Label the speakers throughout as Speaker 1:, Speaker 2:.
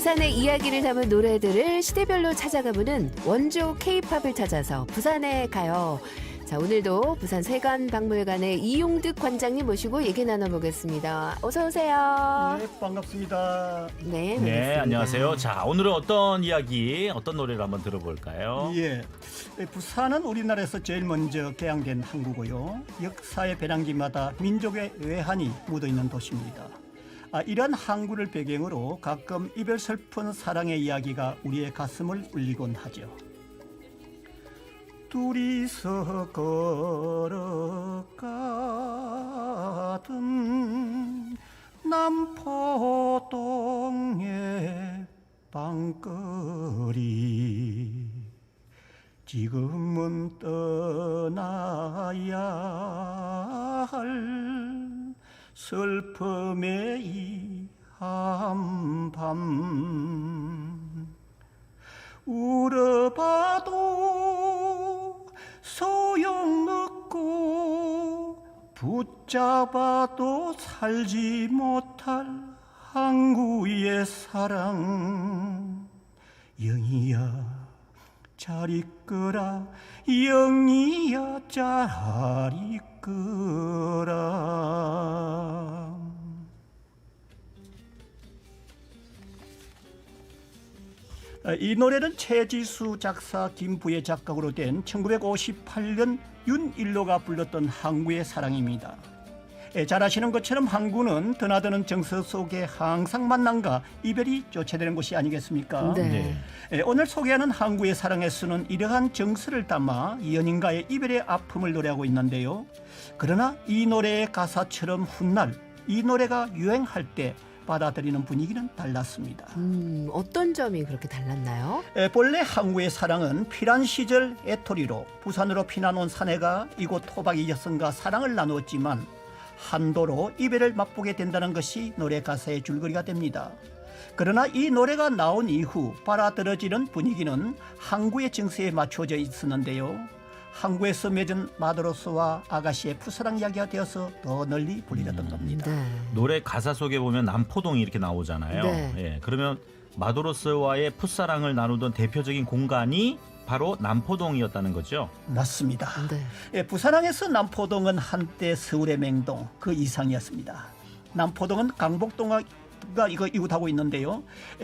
Speaker 1: 부산의 이야기를 담은 노래들을 시대별로 찾아가보는 원조 K-팝을 찾아서 부산에 가요. 자, 오늘도 부산 세관박물관의 이용득 관장님 모시고 얘기 나눠보겠습니다. 어서 오세요.
Speaker 2: 네, 반갑습니다.
Speaker 1: 네,
Speaker 3: 네,
Speaker 1: 반갑습니다.
Speaker 3: 안녕하세요. 자, 오늘은 어떤 이야기, 어떤 노래를 한번 들어볼까요?
Speaker 2: 예, 부산은 우리나라에서 제일 먼저 개항된 항구고요. 역사의 배량지마다 민족의 외환이 묻어있는 도시입니다. 이러한 항구를 배경으로 가끔 이별 슬픈 사랑의 이야기가 우리의 가슴을 울리곤 하죠. 둘이서 걸어가던 남포동의 방거리 지금은 떠나야 할 슬픔의 이 한밤 울어봐도 소용없고 붙잡아도 살지 못할 항구의 사랑 영희야 잘 있거라 영희야 잘 있거라. 이 노래는 최지수 작사 김부의 작곡으로 된 1958년 윤일로가 불렀던 항구의 사랑입니다. 잘 아시는 것처럼 항구는 드나드는 정서 속에 항상 만남과 이별이 교차되는 곳이 아니겠습니까?
Speaker 1: 네.
Speaker 2: 오늘 소개하는 항구의 사랑에서는 이러한 정서를 담아 연인과의 이별의 아픔을 노래하고 있는데요. 그러나 이 노래의 가사처럼 훗날 이 노래가 유행할 때 받아들이는 분위기는 달랐습니다.
Speaker 1: 어떤 점이 그렇게 달랐나요?
Speaker 2: 본래 항구의 사랑은 피란 시절 애토리로 부산으로 피난 온 사내가 이곳 토박이 여성과 사랑을 나누었지만 한도로 이별을 맛보게 된다는 것이 노래 가사의 줄거리가 됩니다. 그러나 이 노래가 나온 이후 빨아들여지는 분위기는 항구의 정서에 맞춰져 있었는데요. 항구에서 맺은 마도로스와 아가씨의 풋사랑 이야기가 되어서 더 널리 불리렸던 겁니다.
Speaker 1: 네.
Speaker 3: 노래 가사 속에 보면 남포동이 이렇게 나오잖아요.
Speaker 1: 네.
Speaker 3: 예, 그러면 마도로스와의 풋사랑을 나누던 대표적인 공간이 바로 남포동이었다는 거죠.
Speaker 2: 맞습니다.
Speaker 1: 네.
Speaker 2: 부산항에서 남포동은 한때 서울의 맹동 그 이상이었습니다. 남포동은 강복동과 이거 이웃하고 있는데요.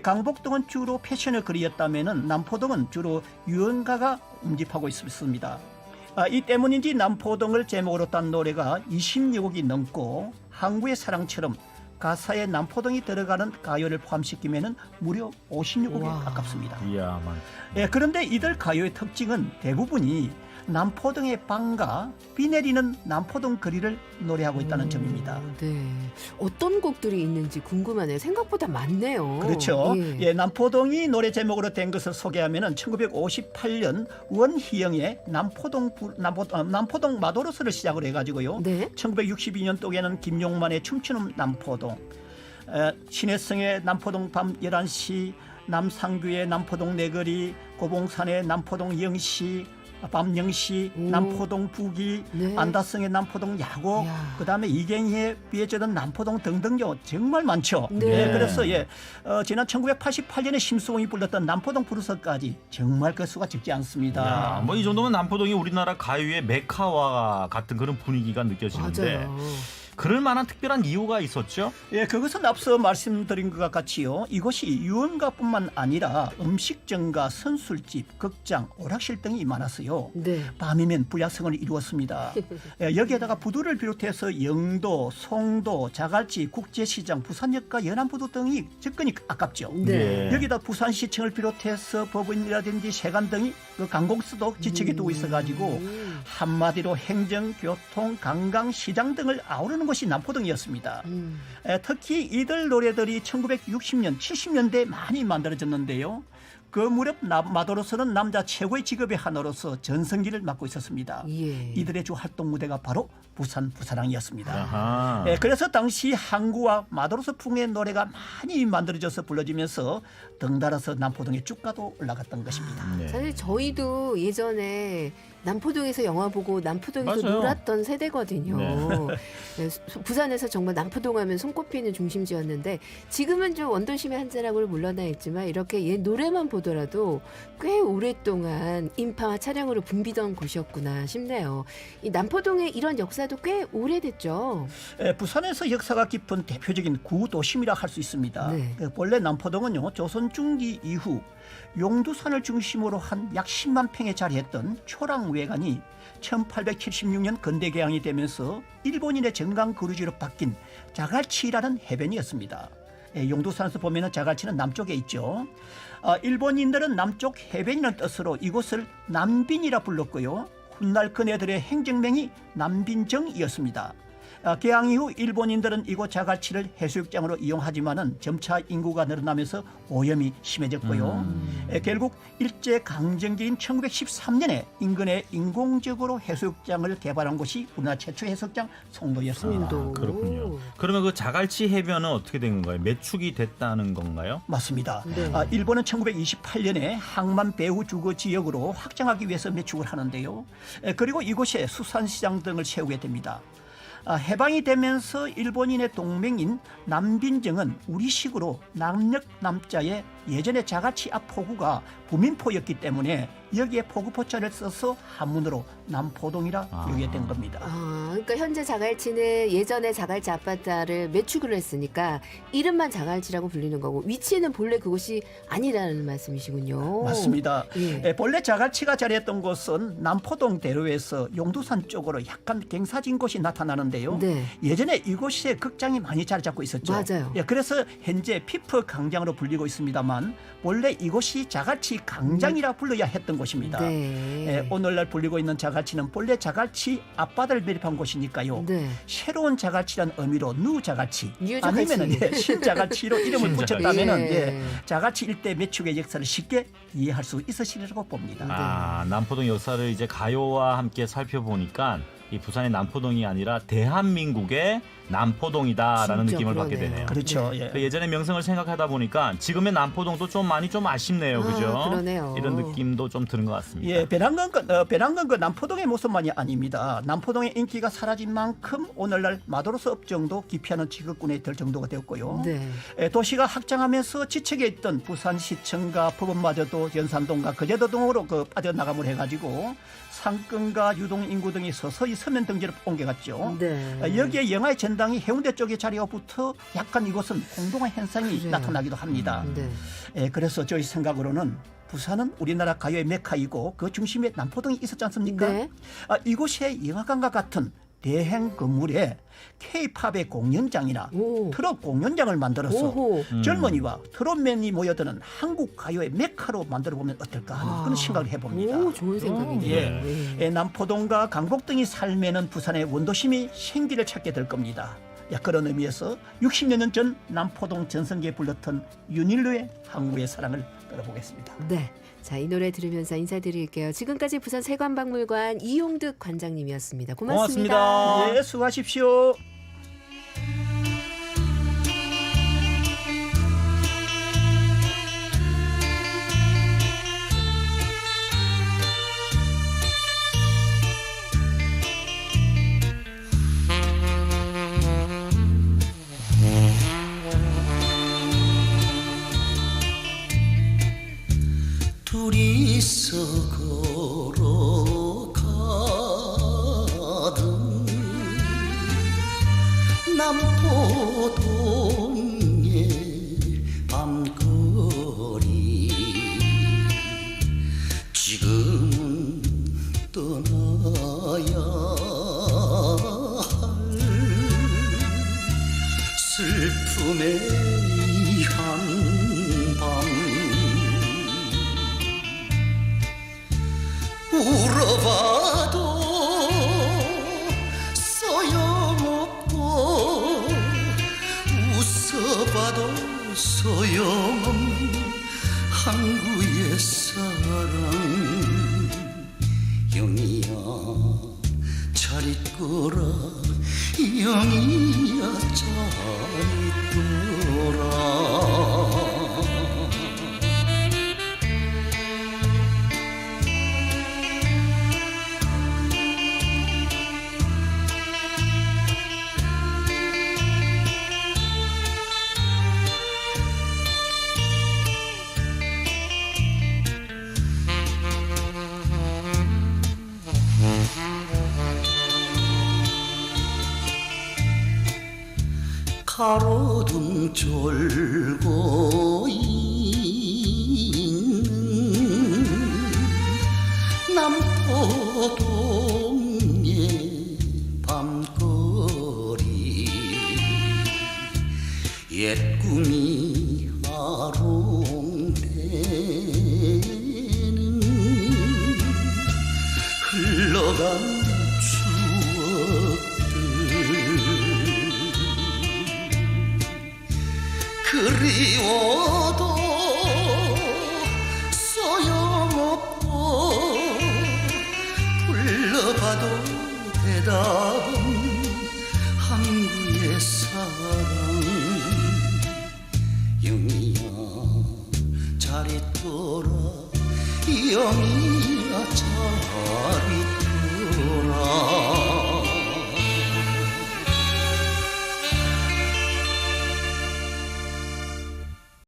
Speaker 2: 강복동은 주로 패션의 거리였다면은 남포동은 주로 유흥가가 운집하고 있습니다. 이 때문인지 남포동을 제목으로 딴 노래가 20여 곡이 넘고 항구의 사랑처럼 가사에 남포동이 들어가는 가요를 포함시키면은 무려 50여 곡에 가깝습니다.
Speaker 3: 이야만.
Speaker 2: 그런데 이들 가요의 특징은 대부분이 남포동의 방과 비 내리는 남포동 거리를 노래하고 있다는 점입니다.
Speaker 1: 네. 어떤 곡들이 있는지 궁금하네요. 생각보다 많네요.
Speaker 2: 그렇죠.
Speaker 1: 예.
Speaker 2: 남포동이 노래 제목으로 된 것을 소개하면은 1958년 원희영의 남포동 마도로스를 시작으로 해가지고요.
Speaker 1: 네.
Speaker 2: 1962년도에는 김용만의 춤추는 남포동, 신혜성의 남포동 밤 11시, 남상규의 남포동 내거리, 고봉산의 남포동 영시, 밤영시, 남포동 부기,
Speaker 1: 네.
Speaker 2: 안다성의 남포동 야곡,
Speaker 1: 이야.
Speaker 2: 그다음에 이경희의 비해저던 남포동 등등요 정말 많죠.
Speaker 1: 네.
Speaker 2: 그래서 지난 1988년에 심수봉이 불렀던 남포동 부르서까지 정말 그 수가 적지 않습니다.
Speaker 3: 뭐 이 정도면 남포동이 우리나라 가요의 메카와 같은 그런 분위기가 느껴지는데
Speaker 1: 맞아요.
Speaker 3: 그럴 만한 특별한 이유가 있었죠?
Speaker 2: 그것은 앞서 말씀드린 것과 같이요. 이곳이 유흥가뿐만 아니라 음식점과 선술집, 극장, 오락실 등이 많았어요.
Speaker 1: 네.
Speaker 2: 밤이면 불야성을 이루었습니다. 여기에다가 부두를 비롯해서 영도, 송도, 자갈치, 국제시장, 부산역과 연안부두 등이 접근이 가깝죠.
Speaker 1: 네.
Speaker 2: 여기다 부산시청을 비롯해서 법원이라든지 세관 등이 그 관공서도 지척에 두고 있어가지고 한마디로 행정, 교통, 관광, 시장 등을 아우르는 곳이 남포동이었습니다. 특히 이들 노래들이 1960년, 70년대에 많이 만들어졌는데요. 그 무렵 마도로스는 남자 최고의 직업의 하나로서 전성기를 맡고 있었습니다.
Speaker 1: 예.
Speaker 2: 이들의 주 활동 무대가 바로 부산 부사랑이었습니다.
Speaker 3: 아하.
Speaker 2: 그래서 당시 항구와 마도로스 풍의 노래가 많이 만들어져서 불러지면서 덩달아서 남포동의 주가도 올라갔던 것입니다.
Speaker 3: 네.
Speaker 1: 사실 저희도 예전에 남포동에서 영화 보고 남포동에서
Speaker 3: 맞아요.
Speaker 1: 놀았던 세대거든요. 네, 부산에서 정말 남포동 하면 손꼽히는 중심지였는데 지금은 좀 원도심의 한 자락으로 물러나 있지만 이렇게 옛 노래만 보더라도 꽤 오랫동안 인파와 차량으로 붐비던 곳이었구나 싶네요. 이 남포동의 이런 역사도 꽤 오래됐죠.
Speaker 2: 부산에서 역사가 깊은 대표적인 구도심이라 할 수 있습니다.
Speaker 1: 네.
Speaker 2: 본래 남포동은요 조선 중기 이후 용두산을 중심으로 한 약 10만 평에 자리했던 초랑외관이 1876년 근대 개항이 되면서 일본인의 정강 거주지로 바뀐 자갈치라는 해변이었습니다. 용두산에서 보면 자갈치는 남쪽에 있죠. 일본인들은 남쪽 해변이라는 뜻으로 이곳을 남빈이라 불렀고요. 훗날 그네들의 행정명이 남빈정이었습니다. 개항 이후 일본인들은 이곳 자갈치를 해수욕장으로 이용하지만은 점차 인구가 늘어나면서 오염이 심해졌고요. 결국 일제 강점기인 1913년에 인근에 인공적으로 해수욕장을 개발한 곳이 우리나라 최초 해수욕장 송도였습니다.
Speaker 1: 송도.
Speaker 3: 그렇군요. 그러면 그 자갈치 해변은 어떻게 된 건가요? 매축이 됐다는 건가요?
Speaker 2: 맞습니다.
Speaker 1: 네.
Speaker 2: 일본은 1928년에 항만 배후 주거 지역으로 확장하기 위해서 매축을 하는데요. 그리고 이곳에 수산시장 등을 세우게 됩니다. 해방이 되면서 일본인의 동맹인 남빈정은 우리식으로 남녘 남자의 예전의 자갈치 앞 포구가 부민포였기 때문에 여기에 포구포자를 써서 한문으로 남포동이라 여기게 된 겁니다.
Speaker 1: 그러니까 현재 자갈치는 예전에 자갈치 아파트를 매축을 했으니까 이름만 자갈치라고 불리는 거고 위치는 본래 그곳이 아니라는 말씀이시군요.
Speaker 2: 맞습니다.
Speaker 1: 예.
Speaker 2: 본래 자갈치가 자리했던 곳은 남포동 대로에서 용두산 쪽으로 약간 갱사진 곳이 나타나는데요.
Speaker 1: 네.
Speaker 2: 예전에 이곳에 극장이 많이 자리 잡고 있었죠.
Speaker 1: 맞아요.
Speaker 2: 그래서 현재 피프 강장으로 불리고 있습니다만 본래 이곳이 자갈치 강장이라 불러야 했던 곳입니다.
Speaker 1: 네.
Speaker 2: 오늘날 불리고 있는 자갈치는 본래 자갈치 앞바다를 매립한 곳이니까요.
Speaker 1: 네.
Speaker 2: 새로운 자갈치란 의미로 누자갈치
Speaker 1: 뉴자갈치.
Speaker 2: 아니면은 신자갈치로 이름을 붙였다면은
Speaker 1: 예.
Speaker 2: 자갈치 일대 매축의 역사를 쉽게 이해할 수 있으시리라고 봅니다.
Speaker 3: 남포동 역사를 이제 가요와 함께 살펴보니까 이 부산의 남포동이 아니라 대한민국의 남포동이다라는
Speaker 1: 진짜
Speaker 3: 느낌을 받게
Speaker 1: 그러네요.
Speaker 3: 되네요.
Speaker 2: 그렇죠.
Speaker 1: 네.
Speaker 2: 예.
Speaker 3: 예전의 명성을 생각하다 보니까 지금의 남포동도 좀 많이 좀 아쉽네요, 그죠?
Speaker 1: 그러네요.
Speaker 3: 이런 느낌도 좀 드는 것 같습니다.
Speaker 2: 예, 배낭건 그 남포동의 모습만이 아닙니다. 남포동의 인기가 사라진 만큼 오늘날 마도로스 업종도 기피하는 직업군에 들 정도가 되었고요.
Speaker 1: 네.
Speaker 2: 도시가 확장하면서 지척에 있던 부산시청과 법원마저도 연산동과 거제도 등으로 빠져나감을 해가지고 상권과 유동 인구 등이 서서히 서면 등지로 옮겨갔죠.
Speaker 1: 네.
Speaker 2: 여기에 영화의 전당이 해운대 쪽에 자리가 붙어 약간 이곳은 공동화 현상이
Speaker 1: 그래요.
Speaker 2: 나타나기도 합니다.
Speaker 1: 네.
Speaker 2: 그래서 저희 생각으로는 부산은 우리나라 가요의 메카이고 그 중심에 남포동이 있었지 않습니까?
Speaker 1: 네.
Speaker 2: 이곳에 영화관과 같은 대행 건물에 K-팝의 공연장이나
Speaker 1: 오.
Speaker 2: 트롯 공연장을 만들어서
Speaker 1: 오호.
Speaker 2: 젊은이와 트롯맨이 모여드는 한국 가요의 메카로 만들어보면 어떨까 하는 그런 생각을 해봅니다.
Speaker 1: 오, 좋은 생각이네요.
Speaker 2: 예.
Speaker 1: 예.
Speaker 2: 남포동과 강북 등이 삶에는 부산의 원도심이 생기를 찾게 될 겁니다. 그런 의미에서 60여 년 전 남포동 전성기에 불렀던 윤일루의 항구의 사랑을 들어보겠습니다.
Speaker 1: 네. 자, 이 노래 들으면서 인사드릴게요. 지금까지 부산 세관박물관 이용득 관장님이었습니다. 고맙습니다.
Speaker 2: 예, 수고하십시오.
Speaker 4: 둘이서 걸어가던 남포동의 밤거리 지금은 떠나야 할 슬픔의 한밤 울어봐도 소용없고 웃어봐도 소용없는 항구의 사랑 영희야 잘 있거라 영희야 잘 있거라 가로등 졸고 있는 남포동의 밤거리 옛 꿈이 아롱대는 흘러간 그리워도 소용없고 불러봐도 대답은 항구의 사랑 영희야 잘 있거라 영희야 잘 있거라